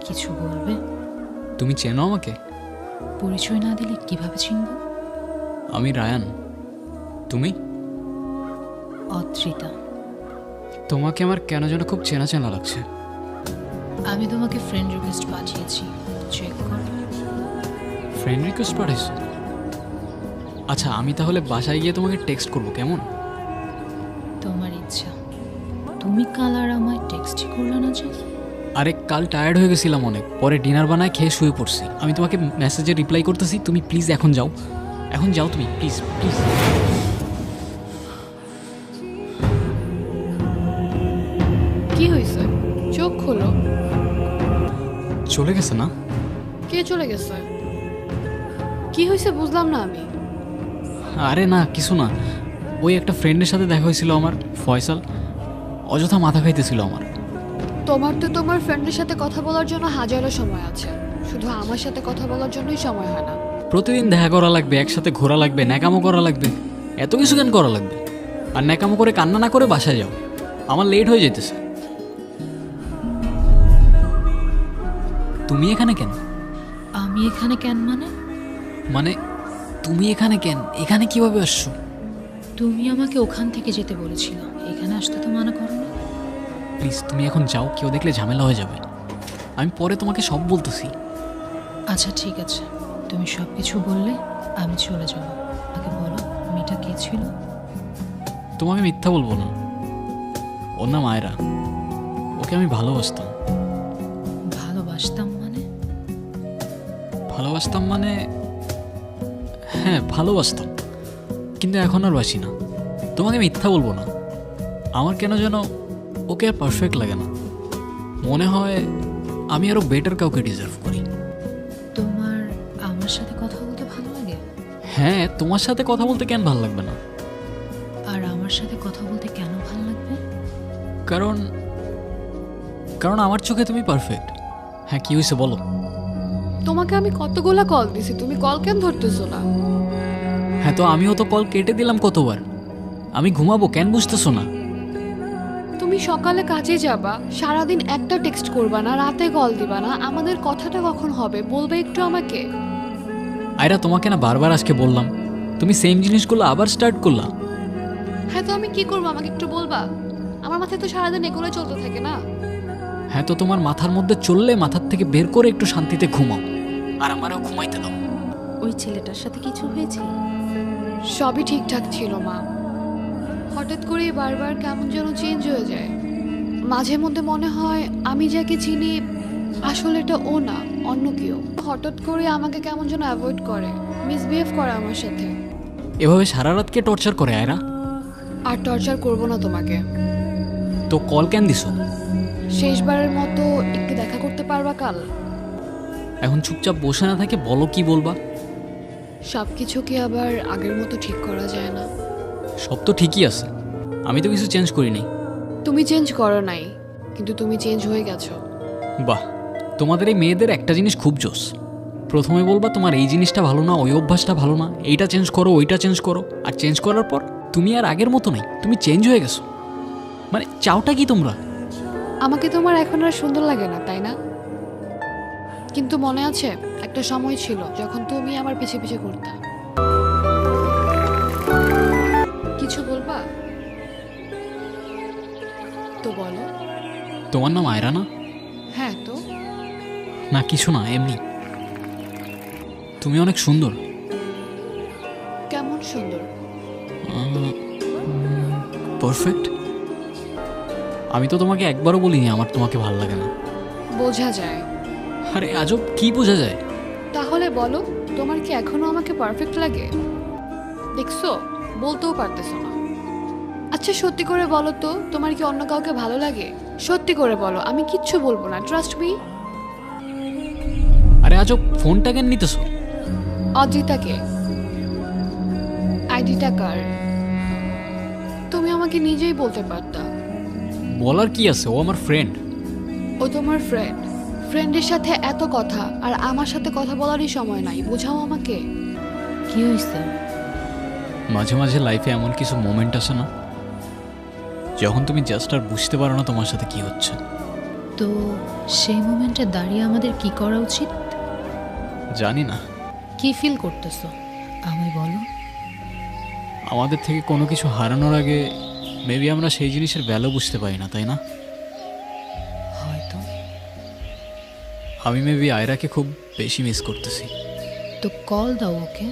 কিছু বলবে? তুমি চেনো আমাকে? পরিচয় না দিলে কিভাবে চিনব? আমি রায়ান। তুমি? অদ্রিতা। তোমাকে আমার কেন যেন খুব চেনা চেনা লাগছে। আমি তোমাকে ফ্রেন্ড রিকোয়েস্ট পাঠিয়েছি, চেক করো। ফ্রেন্ড রিকোয়েস্ট পাঠাইছো? আচ্ছা, আমি তাহলে বাসায় গিয়ে তোমাকে টেক্সট করবো, কেমন? তোমার ইচ্ছা। তুমি কাল আর আমায় টেক্সটই করলে না যে? আরে কাল টায়ার্ড হয়ে গেছিলাম অনেক, পরে ডিনার বানায় খেয়ে শুয়ে পড়ছি। আমি তোমাকে মেসেজে রিপ্লাই করতেছি, তুমি প্লিজ এখন যাও। এখন যাও তুমি, প্লিজ প্লিজ। কি হয়েছে? চোখ খোলো। চলে গেছে না? কে চলে গেছে? কি হয়েছে বুঝলাম না আমি। আরে না, কিছু না। ওই একটা ফ্রেন্ডের সাথে দেখা হয়েছিল আমার, ফয়সাল। অযথা মাথা খাইতেছিল আমার। তোমার তো তোমার ফ্রেন্ডের সাথে কথা বলার জন্য হাজারো সময় আছে, শুধু আমার সাথে কথা বলার জন্যই সময় হয় না। প্রতিদিন দেখা করা লাগবে, একসাথে ঘোরা লাগবে, ন্যাকামো করা লাগবে। এত কিছু কেন করা লাগবে? আর ন্যাকামো করে কান্না না করে বাসায় যাও, আমার লেট হয়ে যেতেছে। তুমি এখানে কেন? আমি এখানে কেন মানে? মানে তুমি এখানে কেন? এখানে কিভাবে আসছো? তুমি আমাকে ওখান থেকে যেতে বলেছিল, এখানে আসতে তো মানা করো না। প্লিজ তুমি এখন যাও, কেউ দেখলে ঝামেলা হয়ে যাবে। আমি পরে তোমাকে সব বলতেছি। আচ্ছা ঠিক আছে, তুমি সব কিছু বললে আমি চলে যাব। আগে বলো, মেয়েটা কে ছিল? তোমাকে মিথ্যা বলবো না, ওর নাম আয়রা। ওকে আমি ভালোবাসতাম। ভালোবাসতাম মানে? ভালোবাসতাম মানে হ্যাঁ, ভালোবাসতাম, কিন্তু এখন আর বাসি না। তোমাকে মিথ্যা বলবো না, আমার কেন যেন ওকে আর পারফেক্ট লাগে না। মনে হয় আমি আরও বেটার কাউকে ডিজার্ভ করি। তোমার আমার সাথে কথা বলতে ভালো লাগে? হ্যাঁ, তোমার সাথে কথা বলতে কেন ভালো লাগবে না? আর আমার সাথে কথা বলতে কেন ভালো লাগবে? কারণ কারণ আমার চোখে তুমি পারফেক্ট। হ্যাঁ, কি হয়েছে বলো? তোমাকে আমি কতগুলা কল দিছি, তুমি কল কেন ধরতেছো না? হ্যাঁ, তো আমিও তো কল কেটে দিলাম কতবার। আমি ঘুমাবো, কেন বুঝতেছো না? তুমি সকালে কাজে যাবা, সারাদিন একটা টেক্সট করবা না, রাতে কল দিবা না, আমাদের কথাটা কখন হবে বলবে একটু আমাকে। আয়রা, তোমাকে না বারবার আজকে বললাম, তুমি সেম জিনিসগুলো আবার স্টার্ট করলা। হ্যাঁ, তো আমি কি করবো আমাকে একটু বলবা? আমার মাথায় তো সারাদিন এগুলো চলতে থাকে না। হ্যাঁ, তো তোমার মাথার মধ্যে চললে মাথার থেকে বের করে একটু শান্তিতে ঘুমাও, আর আমারও ঘুমাইতে দাও। ওই ছেলেটার সাথে কিছু হয়েছে? সবই ঠিকঠাক ছিল মা, হঠাৎ করে বারবার কেমন যেন চেঞ্জ হয়ে যায়। মাঝে মধ্যে মনে হয় আমি যাকে চিনি আসলে এটা ও না, অন্য কেউ। হঠাৎ করে আমাকে কেমন যেন অ্যাভয়েড করে, মিসবিহেভ করে আমার সাথে। এভাবে সারা রাতকে টর্চার করে আয়রা। আর টর্চার করবো না তোমাকে। তো কল কেন দিছো? শেষবারের মতো একটু দেখা করতে পারবা কাল? এখন চুপচাপ বসে না থাকে বলো, কি বলবা? সব কিছু কি আবার আগের মতো ঠিক করা যায় না? সব তো ঠিকই আছে, আমি তো কিছু চেঞ্জ করিনি। তুমি চেঞ্জ করো নাই, কিন্তু তুমি চেঞ্জ হয়ে গেছো। বাহ, তোমাদের এই মেয়েদের একটা জিনিস খুব জোস। প্রথমে বলবা তোমার এই জিনিসটা ভালো না, ওই অভ্যাসটা ভালো না, এইটা চেঞ্জ করো, ওইটা চেঞ্জ করো, আর চেঞ্জ করার পর তুমি আর আগের মতো নেই, তুমি চেঞ্জ হয়ে গেছো। মানে চাওটা কি তোমরা? আমাকে তোমার এখন আর সুন্দর লাগে না, তাই না? কিন্তু মনে আছে একটা সময় ছিল যখন তুমি আমার পিছে পিছে ঘুরতা। কিছু বলবা তো বলো। তোমার নাম আয়রা না? হ্যাঁ, তো না কিছু না, এমনি। তুমি অনেক সুন্দর। কেমন সুন্দর? পারফেক্ট। আমি তো তোমাকে একবারও বলিনি আমার তোমাকে ভালো লাগে না। বোঝা যায়। আরে আজব, কি বোঝা যায়? তাহলে বলো, তোমার কি এখনো আমাকে পারফেক্ট লাগে? দেখছো, বলতেও পারতেছো না। আচ্ছা সত্যি করে বলো তো, তোমার কি অন্য কাউকে ভালো লাগে? সত্যি করে বলো, আমি কিচ্ছু বলবো না, ট্রাস্ট মি। আরে আজব, ফোনটা কেন নিতেছো? অদ্রিতাকে। আইডিটা কার? তুমি আমাকে নিজেই বলতে পারতা। বলার কি আছে, ও আমার ফ্রেন্ড। ও তোমার ফ্রেন্ড? ফ্রেন্ডের সাথে এত কথা আর আমার সাথে কথা বলারই সময় নাই, বোঝাও আমাকে। কি হয়েছে? মাঝে মাঝে লাইফে এমন কিছু মোমেন্ট আসে না, যখন তুমি জাস্ট আর বুঝতে পারো না তোমার সাথে কি হচ্ছে। তো সেই মোমেন্টে দাঁড়িয়ে আমাদের কি করা উচিত? জানি না, কি ফিল করতেছো আমায় বলো। আমাদের থেকে কোনো কিছু হারানোর আগে মেবি আমরা সেই জিনিসের ভ্যালু বুঝতে পারি না, তাই না? হয়তো। আমি মেবি আয়রাকে খুব বেশি মিস করতেছি। তো কল দাও ওকে।